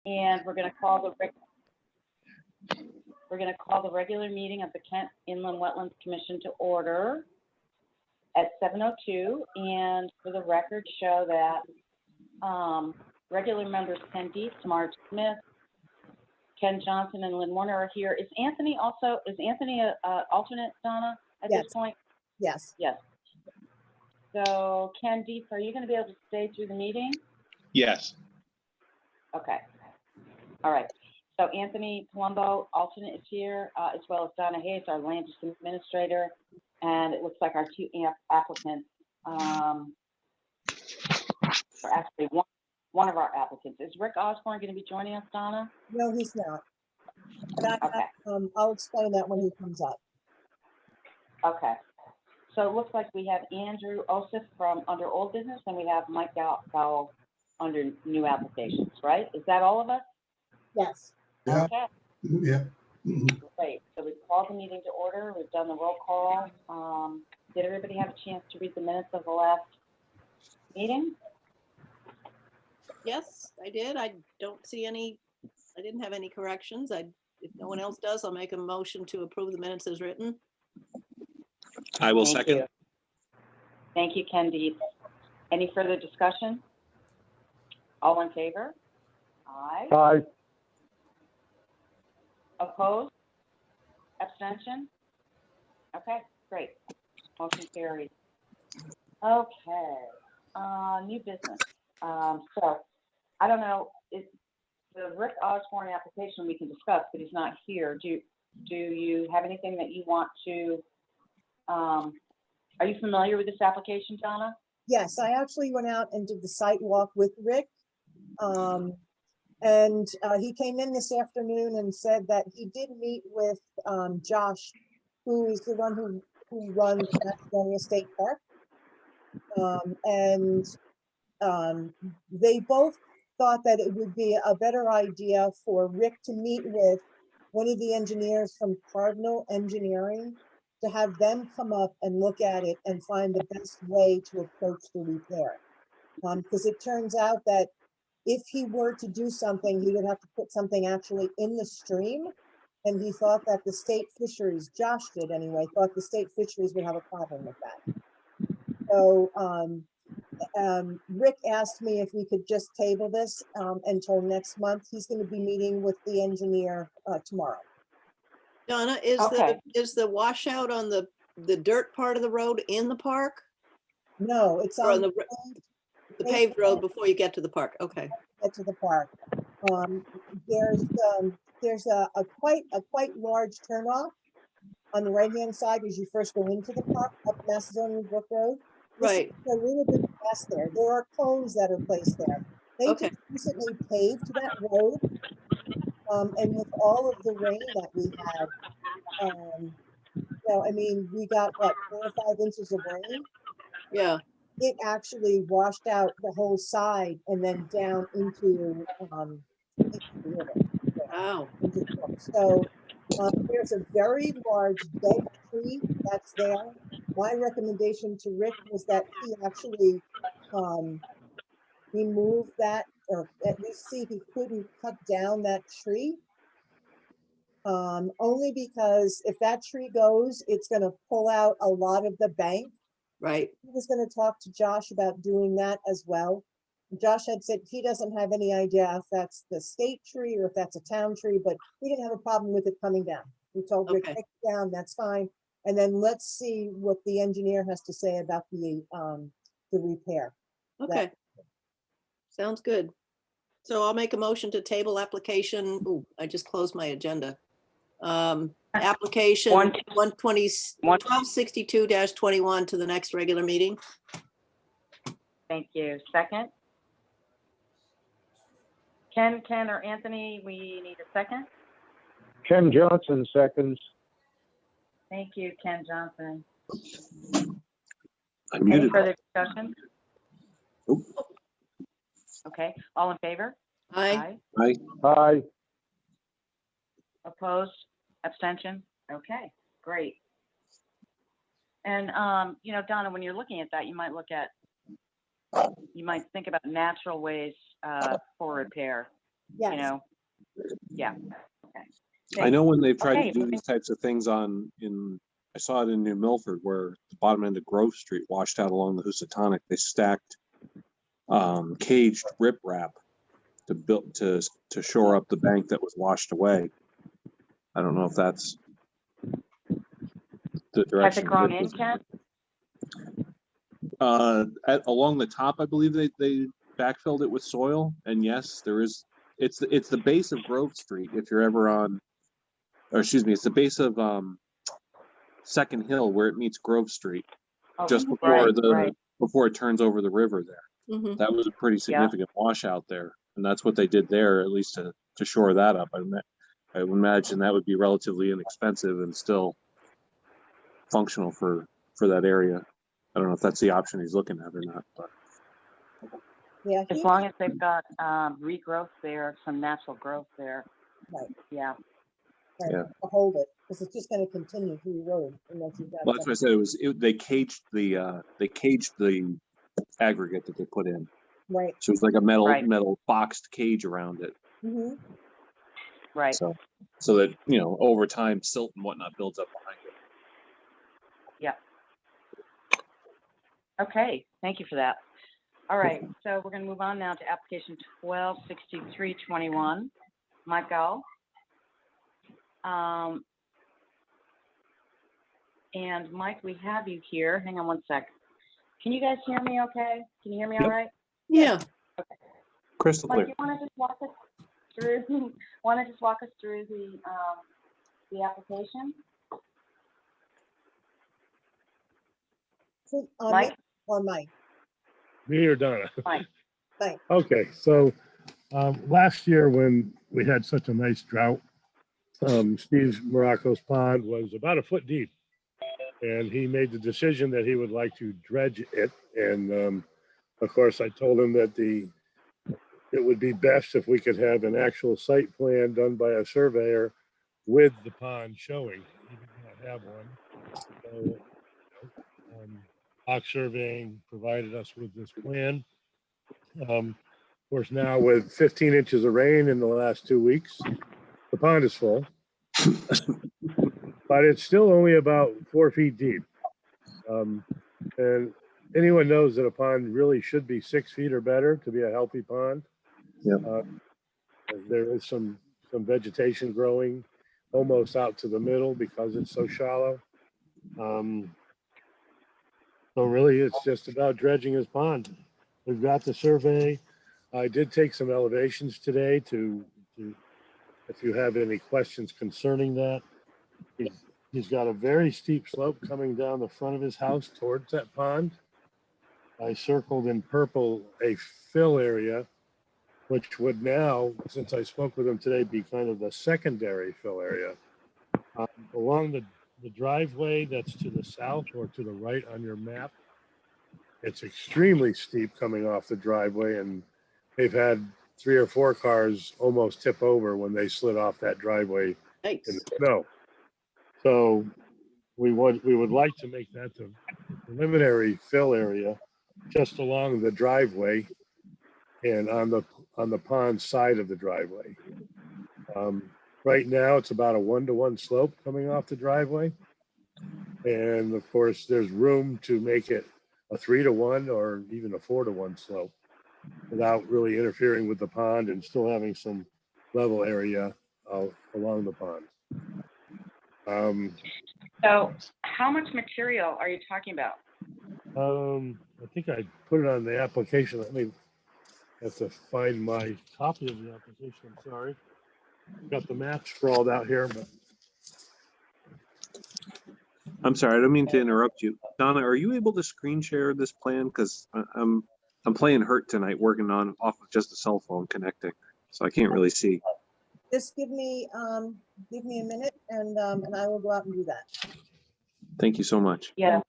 And we're gonna call the regular meeting of the Kent Inland Wetlands Commission to order at 7:02. And for the record, show that regular members Ken Dees, Tamara Smith, Ken Johnson, and Lynn Warner are here. Is Anthony a alternate, Donna, at Yes. this point? Yes. Yes. So Ken Dees, are you gonna be able to stay through the meeting? Yes. Okay. All right. So Anthony Palumbo, alternate, is here, as well as Donna Hayes, our land use administrator. And it looks like our two applicants, or actually one of our applicants. Is Rick Osborne going to be joining us, Donna? No, he's not. But Okay. I'll explain that when he comes up. Okay. So it looks like we have Andrew Osif from under old business, and we have Mike Gowell under new applications, right? Is that all of us? Yes. Yeah. Okay. Yeah. Great. So we've called the meeting to order. We've done the roll call. Did everybody have a chance to read the minutes of the last meeting? Yes, I did. I didn't have any corrections. If no one else does, I'll make a motion to approve the minutes as written. I will Thank second. you. Thank you, Ken Dees. Any further discussion? All in favor? Aye. Aye. Opposed? Abstention? Okay, great. Motion carried. Okay, new business. So I don't know, if the Rick Osborne application we can discuss, but he's not here. Do you have anything that you want to, are you familiar with this application, Donna? Yes, I actually went out and did the site walk with Rick. And he came in this afternoon and said that he did meet with Josh, who is the one who runs Macedonia State Park. They both thought that it would be a better idea for Rick to meet with one of the engineers from Cardinal Engineering to have them come up and look at it and find the best way to approach the repair. Because it turns out that if he were to do something, he would have to put something actually in the stream. And he thought that the state fisheries, Josh did anyway, thought the state fisheries would have a problem with that. So Rick asked me if we could just table this until next month. He's going to be meeting with the engineer tomorrow. Donna, is Okay. the washout on the dirt part of the road in the park? No, it's Or on on the paved road before you get to the park? Okay. get to the park. There's a quite large turnoff on the right-hand side as you first go into the park up Macedonia Brook Road. Right. There's a little bit of grass there. There are cones that are placed there. They Okay. just recently paved that road. And with all of the rain that we had, I mean, we got what, 4 or 5 inches of rain. Yeah. It actually washed out the whole side and then down into the river. Wow. Into the brook. So there's a very large dead tree that's there. My recommendation to Rick was that he actually remove that, or at least see if he couldn't cut down that tree. Only because if that tree goes, it's going to pull out a lot of the bank. Right. He was going to talk to Josh about doing that as well. Josh had said he doesn't have any idea if that's the state tree or if that's a town tree, but he didn't have a problem with it coming down. We told Rick, Okay. take it down, that's fine. And then let's see what the engineer has to say about the repair. Okay. Sounds good. So I'll make a motion to table application. Ooh, I just closed my agenda. Application 1262-21 to the next regular meeting. Thank you. Second? Ken or Anthony, we need a second. Ken Johnson seconds. Thank you, Ken Johnson. I'm Any muted. further discussion? Nope. Okay, all in favor? Aye. Aye. Aye. Opposed? Abstention? Okay, great. And, Donna, when you're looking at that, you might think about natural ways for repair. Yes. you know, yeah, okay. I know when they've tried Okay. to do these types of things I saw it in New Milford where the bottom end of Grove Street washed out along the Housatonic. They stacked caged riprap to shore up the bank that was washed away. I don't know if that's the Has direction. it grown in, Ken? Along the top, I believe they backfilled it with soil, and yes, there is. It's the base of Grove Street. If you're ever on, or excuse me, it's the base of Second Hill where it meets Grove Street, Oh, just before right. before it turns over the river there. Mhm. That was a pretty significant washout there, and that's what they did there, at least to shore that up. I would imagine that would be relatively inexpensive and still functional for that area. I don't know if that's the option he's looking at or not, but Yeah. As long as they've got regrowth there, some natural growth there. Right. Yeah. Right, Yeah. to hold it, because it's just gonna continue to erode unless you've got. well, that's what I said. They caged the aggregate that they put in, Right. so it's like a Right. metal boxed cage around it, Mm-hmm. Right. so that over time silt and whatnot builds up behind it. Okay, thank you for that. All right, so we're going to move on now to application 126321. Michael. And Mike, we have you here. Hang on one sec. Can you guys hear me okay? Can you hear me all Yep. right? Yeah, Crystal Mike, clear. you want to just walk us through the application? Mike? Or Mike, Me or Donna? Mike. Mike, Okay, so last year when we had such a nice drought, Steve Morocco's pond was about a foot deep. And he made the decision that he would like to dredge it. And of course, I told him that it would be best if we could have an actual site plan done by a surveyor with the pond showing. He did not have one. So, Ox Surveying provided us with this plan. Of course, now with 15 inches of rain in the last 2 weeks, the pond is full, but it's still only about 4 feet deep. And anyone knows that a pond really should be 6 feet or better to be a healthy pond. Yeah. There is some vegetation growing almost out to the middle because it's so shallow. So really, it's just about dredging his pond. We've got the survey. I did take some elevations today to if you have any questions concerning that. He's got a very steep slope coming down the front of his house towards that pond. I circled in purple a fill area, which would now, since I spoke with him today, be kind of the secondary fill area. Along the driveway that's to the south or to the right on your map, it's extremely steep coming off the driveway, and they've had 3 or 4 cars almost tip over when they slid off that driveway thanks. in the snow. So we would like to make that the preliminary fill area just along the driveway and on the pond side of the driveway. Right now, it's about a 1-to-1 slope coming off the driveway. And of course, there's room to make it a 3-to-1 or even a 4-to-1 slope without really interfering with the pond and still having some level area along the pond. So how much material are you talking about? I think I put it on the application. Let me have to find my copy of the application. I'm sorry. Got the map scrawled out here, but I'm sorry, I don't mean to interrupt you. Donna, are you able to screen share this plan? Because I'm playing hurt tonight, working off of just a cell phone connecting, so I can't really see. just give me a minute and I will go out and do that. Thank you so much. Yeah.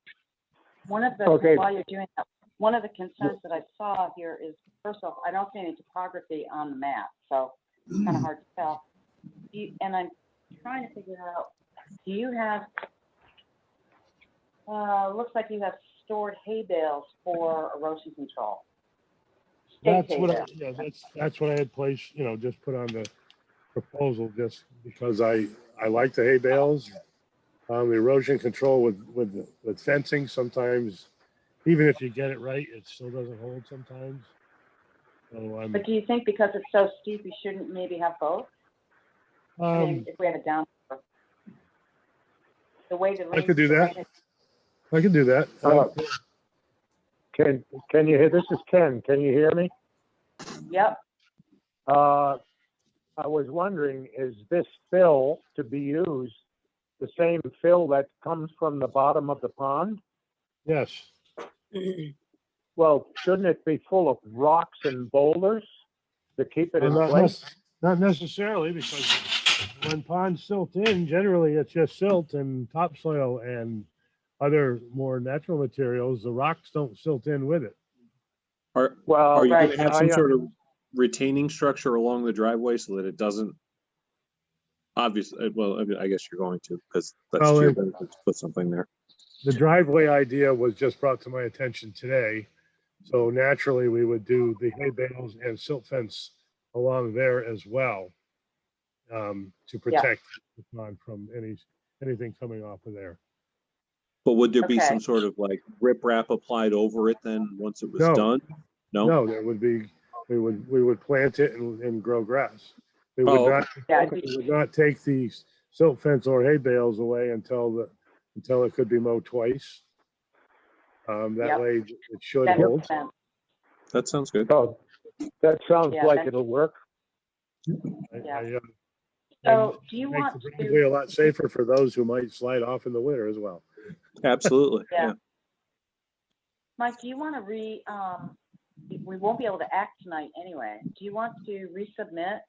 One of the, Okay. while you're doing that, one of the concerns that I saw here is, first off, I don't see any topography on the map, so it's kind of hard to tell. And I'm trying to figure out, do you have, looks like you have stored hay bales for erosion control. State That's what pays I, it. yeah, that's what I had placed, just put on the proposal, just because I like the hay bales. The erosion control with fencing, sometimes, even if you get it right, it still doesn't hold sometimes. So But do you think because it's so steep, you shouldn't maybe have both? I mean, if we have a down. The way the I could do that. drainage- I can do that. Can you hear, this is Ken, can you hear me? Yep, I was wondering, is this fill to be used the same fill that comes from the bottom of the pond? Yes. Well, shouldn't it be full of rocks and boulders to keep it in place? Not necessarily, because when ponds silt in, generally it's just silt and topsoil and other more natural materials. The rocks don't silt in with it. Are Well, you Right. going to have some sort of retaining structure along the driveway so that it doesn't? Obviously, well, I guess you're going to, because that's Well, to your benefit to put something there. The driveway idea was just brought to my attention today. So naturally, we would do the hay bales and silt fence along there as well, to protect the pond from anything coming off of there. But would there be Okay. some sort of like riprap applied over it then once it was No. done? No? No, there would be, we would plant it and grow grass. We would Oh, not, yeah, we would not take the silt fence or hay bales away until it could be mowed twice. That Yep. way it should that hold. makes sense. that sounds good. So that sounds Yeah, like that- it'll work. Yeah. And So do you make want the driveway to, a lot safer for those who might slide off in the winter as well. Absolutely. Yeah. Yeah. Mike, do you want to we won't be able to act tonight anyway. Do you want to resubmit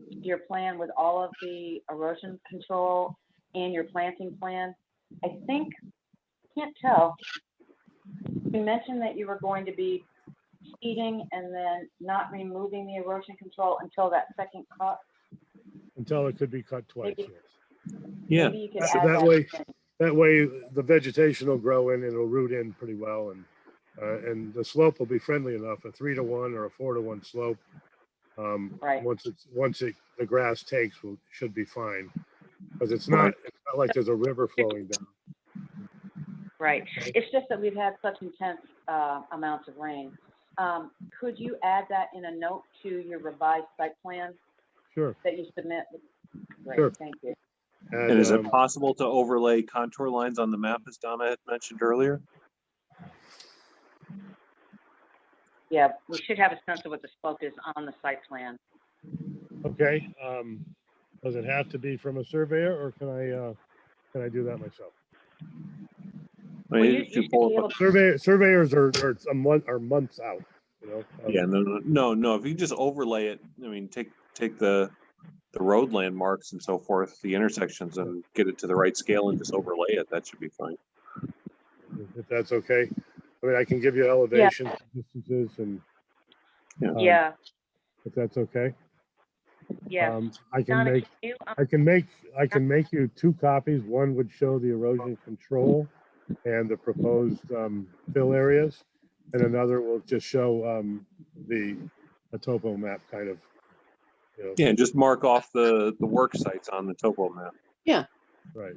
your plan with all of the erosion control and your planting plan? I think, can't tell. You mentioned that you were going to be seeding and then not removing the erosion control until that second cut. Until it could be cut twice. Maybe- Yes. Yeah. Maybe you could That- add that that way- in. That way the vegetation will grow in and it'll root in pretty well, and the slope will be friendly enough, a 3-to-1 or a 4-to-1 slope. Right. The grass takes should be fine, because it's Right. not like there's a river flowing down. Right. It's just that we've had such intense amounts of rain. Could you add that in a note to your revised site plan Sure. that you submit? Great, Sure. thank you. And is it possible to overlay contour lines on the map as Donna had mentioned earlier? Yeah, we should have a sense of what the slope is on the site plan. Okay, does it have to be from a surveyor, or can I do that myself? I mean, Well, you if you should pull be up able to- Surveyors are months out, yeah, no. If you just overlay it, I mean, take the road landmarks and so forth, the intersections, and get it to the right scale and just overlay it. That should be fine. If that's okay. I mean, I can give you elevation distances and. Yeah. Yeah, If that's okay. yeah. I can Donna, make, can you, I can make you 2 copies. One would show the erosion control and the proposed fill areas, and another will just show a topo map kind of. Yeah, just mark off the work sites on the topo map. Right.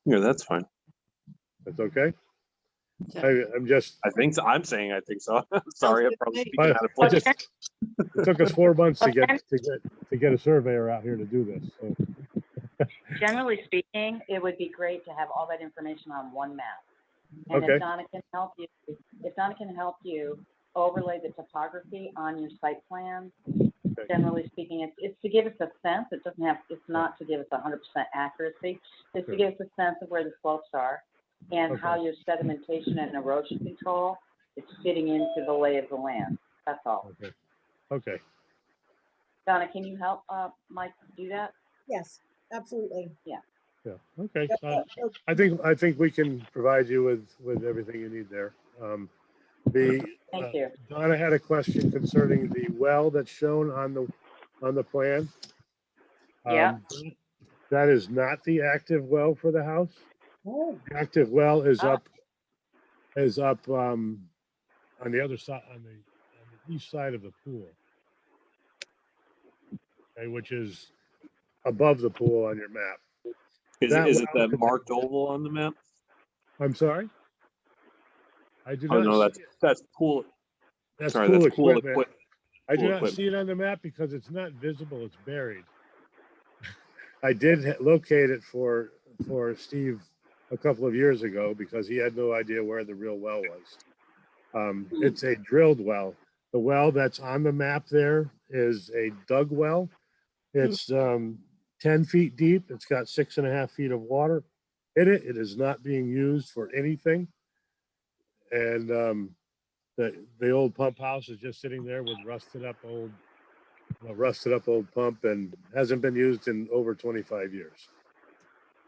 Yeah, that's fine. That's okay. Okay. I'm just. I think so. I'm saying I think so. Sorry, I'm probably speaking But out of I place. just, it took us 4 months to get a surveyor out here to do this. So generally speaking, it would be great to have all that information on one map. And Okay. if Donna can help you overlay the topography on your site plan, generally speaking, it's to give us a sense. It's not to give us 100% accuracy. It's to Sure. give us a sense of where the slopes are and Okay. how your sedimentation and erosion control is fitting into the lay of the land. That's all. Okay. Donna, can you help Mike do that? Yes, absolutely. Yeah. Okay. Yep, so- I think we can provide you with everything you need there. Thank you. Donna had a question concerning the well that's shown on the plan. Yeah. That is not the active well for the house. Oh, The active well is Ah. up on the other side, on the east side of the pool. Okay, which is above the pool on your map. Is That it well that could- marked oval on the map? I'm sorry? I do Oh, not no, see it. that's pool. That's sorry, pool that's pool equipment. I do pool not equipment. see it on the map because it's not visible, it's buried. I did locate it for Steve a couple of years ago because he had no idea where the real well was. It's a drilled well. The well that's on the map there is a dug well. It's 10 feet deep. It's got 6.5 feet of water in it. It is not being used for anything. And the old pump house is just sitting there with rusted up old pump and hasn't been used in over 25 years.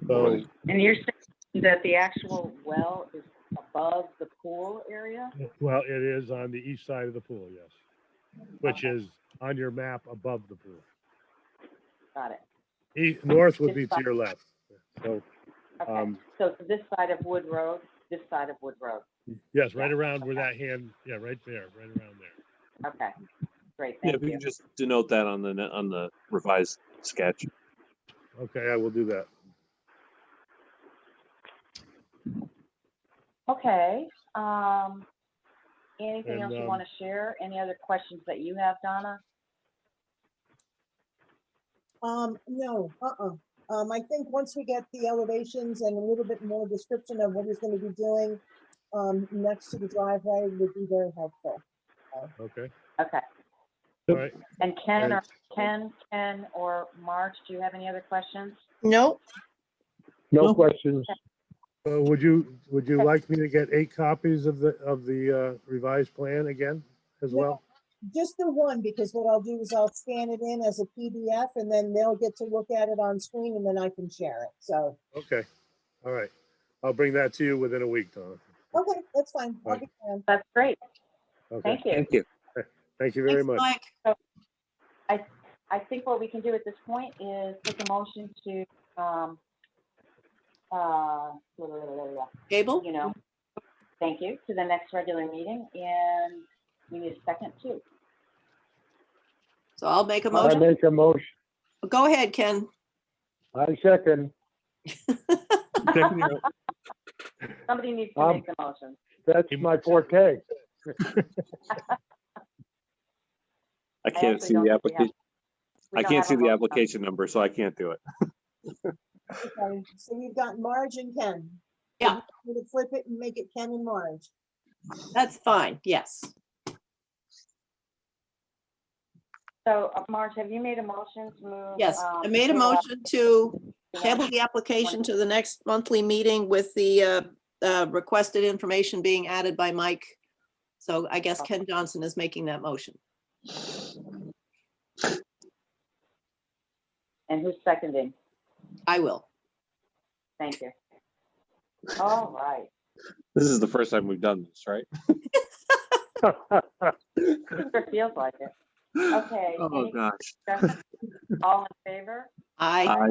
So Right. And you're saying that the actual well is above the pool area? well, it is on the east side of the pool, yes, which is on your map above the pool. Got it. North would be to your left. So Okay. So to this side of Wood Road, this side of Wood Road. yes, right around where that hand, yeah, right there, right around there. Okay. Great. Yeah, Thank if you you. can just denote that on the revised sketch. Okay, I will do that. Okay. Anything And, else you want to share? Any other questions that you have, Donna? No, I think once we get the elevations and a little bit more description of what he's gonna be doing, next to the driveway would be very helpful. Okay, Okay. all right. And Ken or Marge, do you have any other questions? Nope. No questions. Would you like me to get 8 copies of the revised plan again as well? Just the one, because what I'll do is I'll scan it in as a PDF and then they'll get to look at it on screen and then I can share it. So, Okay, all right. I'll bring that to you within a week, Donna. okay, that's fine. I'll be fine. That's great. Okay, Thank you. Thank you. thank you very Thanks, much. Mike. I think what we can do at this point is take a motion to, Gable? you know, thank you, to the next regular meeting, and we need a second too. So I'll make a I motion. make a motion. Go ahead, Ken. I second. Somebody needs to Um, make the motion. That's my forte. I can't actually see don't the think we have- application. We I don't can't have see a the motion. application number, so I can't do it. Okay, so we've got Marge and Ken. Yeah. We're gonna flip it and make it Ken and Marge. That's fine, yes. So, Marge, have you made a motion to move? Yes, I made a table up motion to to table next- the application to the next monthly meeting with the requested information being added by Mike. So I guess Ken Johnson is making that motion. And who's seconding? I will. Thank you. All right. This is the first time we've done this, right? Sure feels like it. Okay. Oh, any gosh. discussion? All in favor? I,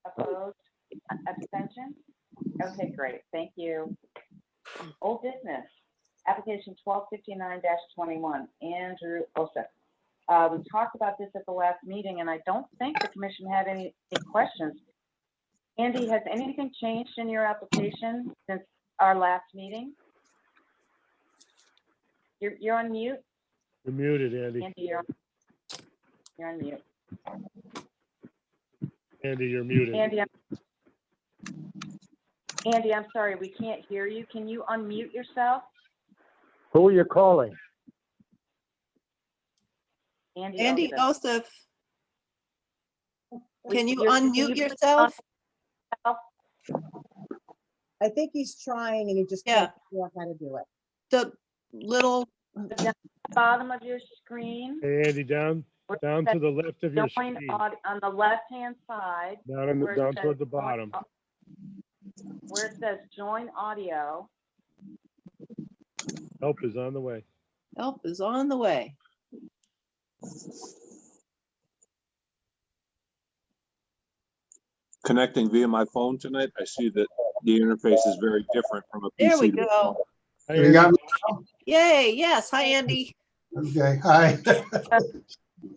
Opposed? Abstention? Okay, great. Thank you. Old business, application 1259-21, Andrew Osip. We talked about this at the last meeting, and I don't think the commission had any questions. Andy, has anything changed in your application since our last meeting? You're on mute. You're muted, Andy. Andy, you're on mute. Andy, you're muted. Andy, I'm sorry, we can't hear you. Can you unmute yourself? Who are you calling? Andy Osip. Joseph, can you You're- unmute put yourself? I think he's trying and he just Yeah. can't figure out how to do it. The little, Bottom of your screen. Hey, Andy, down to the left of your Join screen. on the left-hand side. Down where it down says toward the join bottom. Where it says join audio. Help is on the way. help is on the way. Connecting via my phone tonight, I see that the interface is very different from a PC. There we to go. Hey, Andy. Yay, yes. Hi, Andy. Okay, hi.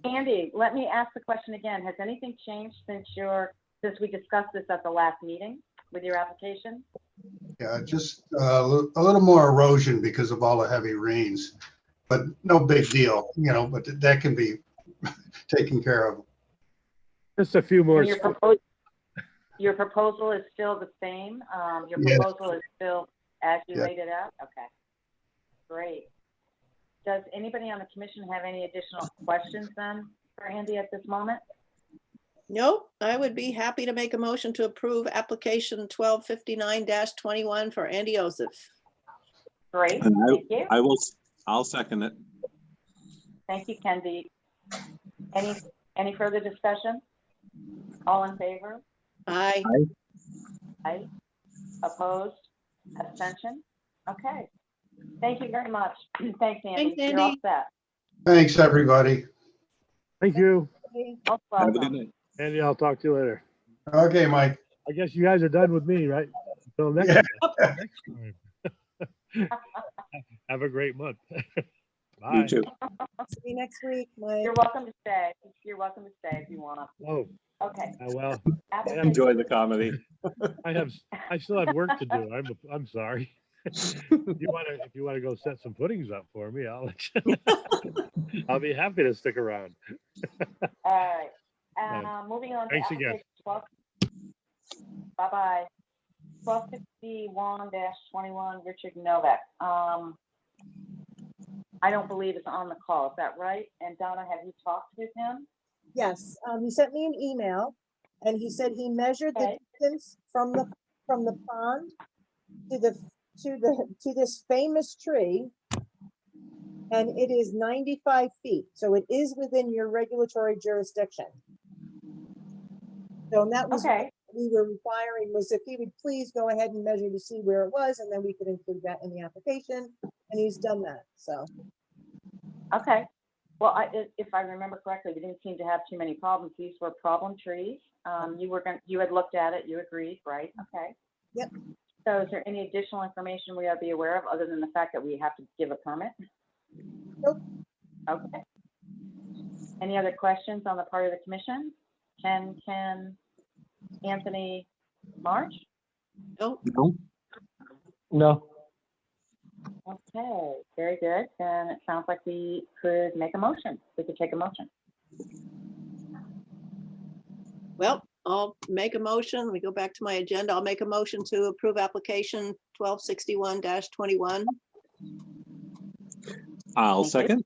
Andy, let me ask the question again. Has anything changed since we discussed this at the last meeting with your application? Yeah, just a little more erosion because of all the heavy rains, but no big deal, but that can be taken care of. Just a few more. And your proposal is still the same? Your Yes. proposal is still as you Yeah. laid it out? Okay, great. Does anybody on the commission have any additional questions then for Andy at this moment? Nope, I would be happy to make a motion to approve application 1259-21 for Andy Joseph. Great, And thank you. I'll second it. Thank you, Kendi. Any further discussion? All in favor? Aye. Aye. Opposed? Abstention? Okay. Thank you very much. Thanks, Andy. Thanks, You're all Andy. set. Thanks, everybody. Thank you. Most Have a good welcome. night. Andy, I'll talk to you later. Okay, Mike. I guess you guys are done with me, right? Until next Yeah. time. Have a great month. You Bye. too. See you next week, Mike. You're welcome to stay. You're welcome to stay if you want to. Oh, Okay. well, Application- Enjoy the comedy. I still have work to do. I'm sorry. If you wanna go set some puddings up for me, I'll be happy to stick around. All right. Moving on. to Thanks again. application 12 Bye-bye. 1261-21, Richard Novak. I don't believe it's on the call. Is that right? And Donna, have you talked with him? Yes, he sent me an email and he said he measured the Okay. distance from the pond to this famous tree. And it is 95 feet, so it is within your regulatory jurisdiction. So that was Okay. what we were requiring, was if he would please go ahead and measure to see where it was, and then we could include that in the application, and he's done that, so. Okay. Well, if I remember correctly, we didn't seem to have too many problems. These were problem trees. You had looked at it, you agreed, right? Okay. Yep. So is there any additional information we ought to be aware of other than the fact that we have to give a permit? Nope. Okay. Any other questions on the part of the commission? Ken, Anthony, March? Nope. No? No. Okay, very good. Then it sounds like we could make a motion. We could take a motion. Well, I'll make a motion. We go back to my agenda. I'll make a motion to approve application 1261-21. I'll Thank you. second.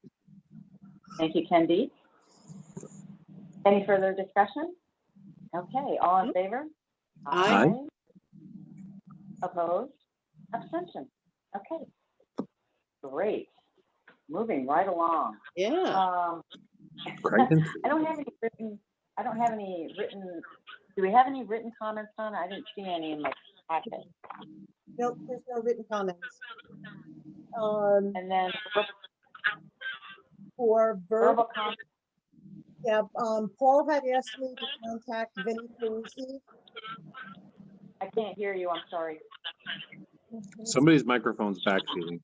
Thank you, Kendi. Any further discussion? Okay, all in favor? Aye. Opposed? Abstention? Okay. Great. Moving right along. Yeah. Crichton? I don't have any written, do we have any written comments on it? I didn't see any in my packet. Nope, there's no written comments. And then For verbal comments, yeah, Paul had asked me to contact Vinnie Parisi. I can't hear you, I'm sorry. Somebody's microphone's backfeeding.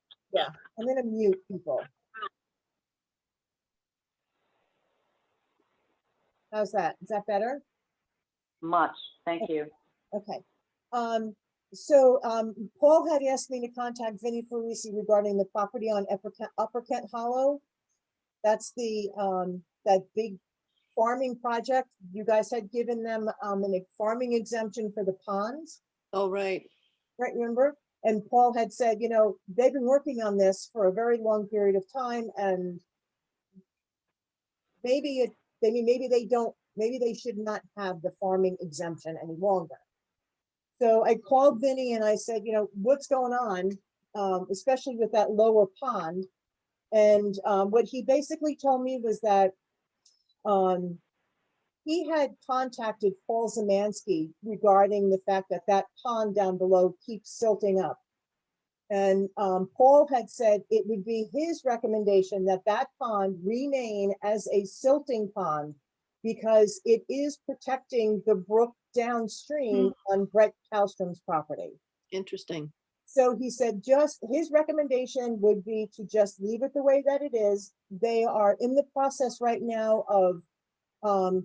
I'm gonna mute people. How's that? Is that better? Much, thank you. Okay. So Paul had asked me to contact Vinnie Parisi regarding the property on Upper Kent Hollow. That's the that big farming project. You guys had given them a farming exemption for the ponds, Oh, right. right? Remember? And Paul had said, they've been working on this for a very long period of time, and maybe they should not have the farming exemption any longer. So I called Vinny and I said, what's going on, especially with that lower pond? And what he basically told me was that he had contacted Paul Zemansky regarding the fact that that pond down below keeps silting up. And Paul had said it would be his recommendation that that pond remain as a silting pond because it is protecting the brook downstream on Brett Kalstrom's property. Interesting. So he said just, his recommendation would be to just leave it the way that it is. They are in the process right now of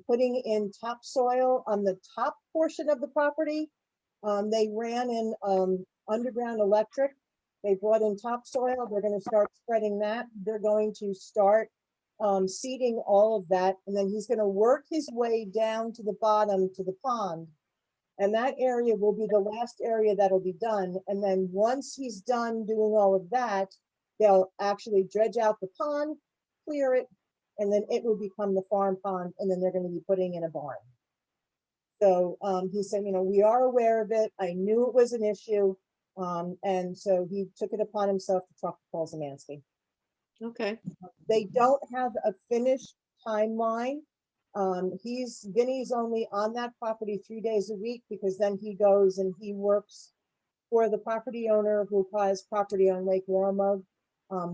putting in topsoil on the top portion of the property. They ran in underground electric. They brought in topsoil. They're going to start spreading that. They're going to start seeding all of that. And then he's going to work his way down to the bottom to the pond. And that area will be the last area that'll be done. And then once he's done doing all of that, they'll actually dredge out the pond, clear it, and then it will become the farm pond. And then they're going to be putting in a barn. So he said, you know, we are aware of it. I knew it was an issue. And so he took it upon himself to talk to Paul Zemansky. Okay, They don't have a finished timeline. Vinny's only on that property 3 days a week because then he goes and he works for the property owner who has property on Lake Warmug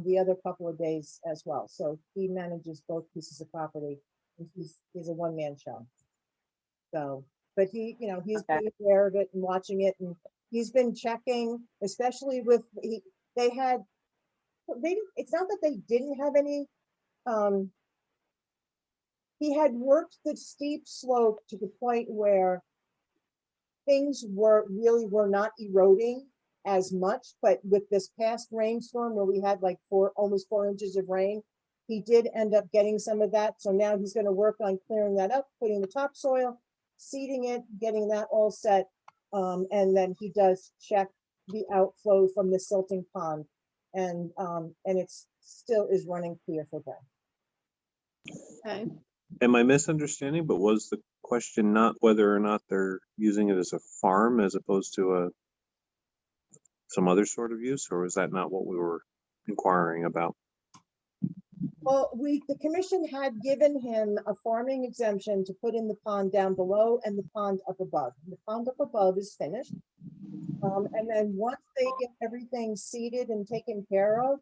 the other couple of days as well. So he manages both pieces of property. He's a one-man show. So, but he, you know, he's Okay. been aware of it and watching it, and he's been checking, especially with, it's not that they didn't have any, he had worked the steep slope to the point where things were not eroding as much, but with this past rainstorm where we had like almost 4 inches of rain, he did end up getting some of that. So now he's going to work on clearing that up, putting the topsoil, seeding it, getting that all set. And then he does check the outflow from the silting pond, and it's still is running clear for them. okay. Am I misunderstanding? But was the question not whether or not they're using it as a farm as opposed to some other sort of use, or was that not what we were inquiring about? Well, the commission had given him a farming exemption to put in the pond down below and the pond up above. The pond up above is finished. And then once they get everything seeded and taken care of,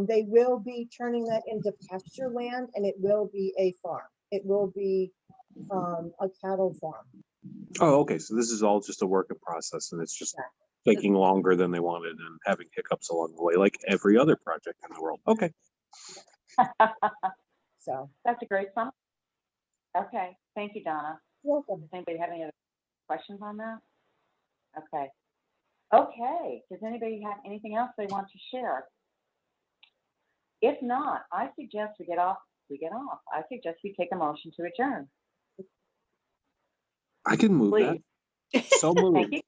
they will be turning that into pasture land, and it will be a farm. It will be a cattle farm. Oh, okay. So this is all just a work in process, and it's just taking longer than they wanted and having hiccups along the way, like every other project in the world. Okay. So, That's a great summary. Okay, thank you, Donna. welcome. Does anybody have any other questions on that? Okay. Okay, does anybody have anything else they want to share? If not, I suggest we get off. I suggest we take a motion to adjourn. I can move Please. that. So moved. Thank you.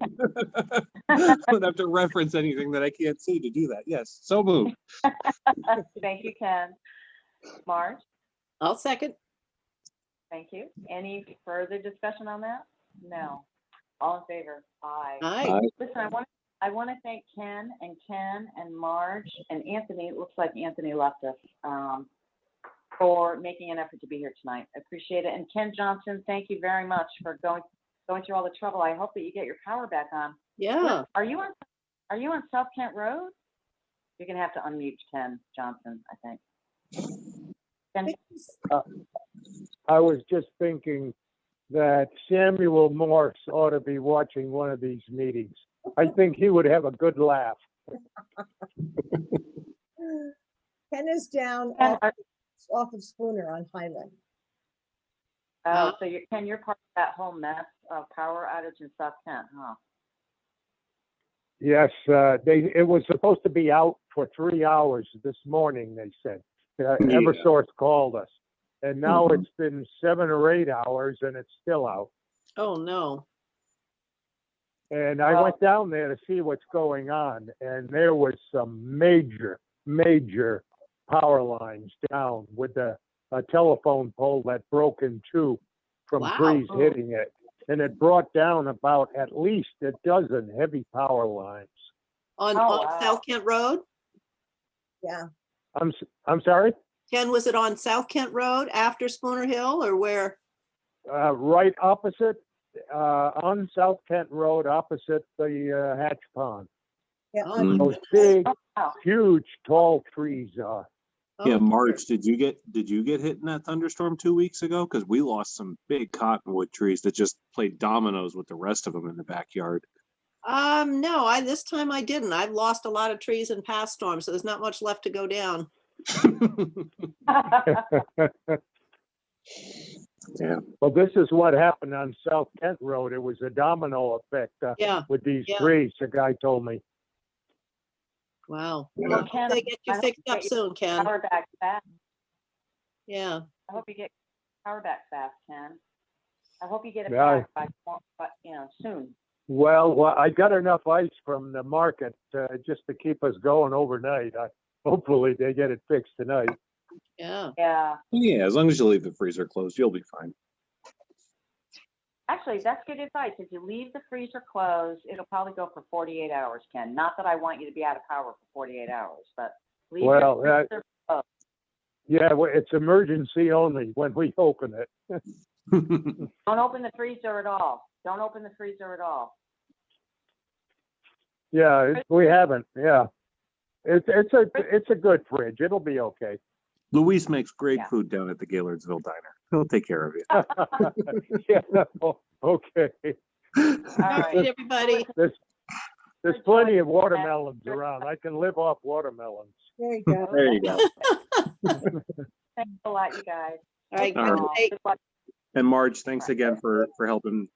I don't have to reference anything that I can't see to do that. Yes, so moved. Thank you, Ken. Marge, I'll second. thank you. Any further discussion on that? No. All in favor? Aye. Aye. Listen, I want to thank Ken and Marge and Anthony. It looks like Anthony left us for making an effort to be here tonight. I appreciate it. And Ken Johnson, thank you very much for going through all the trouble. I hope that you get your power back on. Yeah. Are you on South Kent Road? You're gonna have to unmute Ken Johnson, I think. Ken, I was just thinking that Samuel Morse ought to be watching one of these meetings. I think he would have a good laugh. Ken is down Ken, off of Spooner on Highland. so you're part of that whole mess of power outage in South Kent, huh? Yes, it was supposed to be out for 3 hours this morning, they said. Eversource called us. And now it's been 7 or 8 hours and it's still out. Oh, no. And I went down there to see what's going on, and there was some major power lines down with a telephone pole that broke in two from Wow. trees hitting it. And it brought down about at least a dozen heavy power lines. On wow. South Kent Road? Yeah, I'm sorry? Ken, was it on South Kent Road after Spooner Hill or where? Right opposite, on South Kent Road, opposite the Hatch Pond. yeah. Oh, my Those goodness. big, Wow. huge, tall trees are. Yeah, Oh, Marge, did you get hit in that thunderstorm 2 weeks ago? Because we lost some big cottonwood trees that just played dominoes with the rest of them in the backyard. No, this time I didn't. I've lost a lot of trees in past storms, so there's not much left to go down. Yeah. Well, this is what happened on South Kent Road. It was a domino effect Yeah, with these Yeah. trees, the guy told me. wow. Yeah. Well, Ken, they get you I hope fixed you up get soon, Ken. Power back fast. Yeah, I hope you get power back fast, Ken. I hope you get it Yeah. back by, soon. Well, I got enough ice from the market just to keep us going overnight. Hopefully they get it fixed tonight. yeah. Yeah. Yeah, as long as you leave the freezer closed, you'll be fine. Actually, that's good advice. If you leave the freezer closed, it'll probably go for 48 hours, Ken. Not that I want you to be out of power for 48 hours, but leave your Well, freezer closed. yeah, well, it's emergency only when we open it. Don't open the freezer at all. Don't open the freezer at all. Yeah, we haven't. Yeah, it's a good fridge. It'll be okay. Luis makes great Yeah. food down at the Gaylordsville Diner. He'll take care of you. Yeah, okay. All All right, right. everybody. There's plenty of watermelons around. I can live off watermelons. There you go. There you go. Thanks a lot, you guys. All right, All right. hey, Good luck. And Marge, thanks again for helping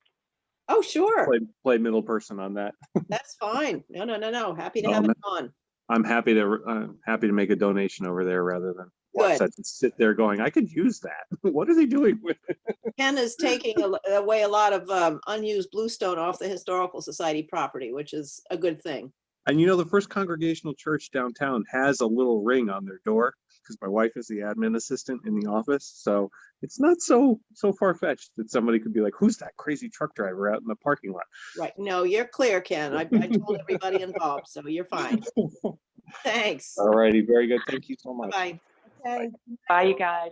oh, sure, play middle person on that. that's fine. No. Happy to Oh, have no. it on. I'm happy to make a donation over there rather than watch Good. that and sit there going, I could use that. What are they doing with it? Ken is taking away a lot of unused bluestone off the Historical Society property, which is a good thing. And the First Congregational Church downtown has a little ring on their door because my wife is the admin assistant in the office. So it's not so far-fetched that somebody could be like, who's that crazy truck driver out in the parking lot? Right. No, you're clear, Ken. I told everybody involved, so you're fine. Thanks. All righty, very good. Thank you so much. Bye. Okay. Bye, you guys.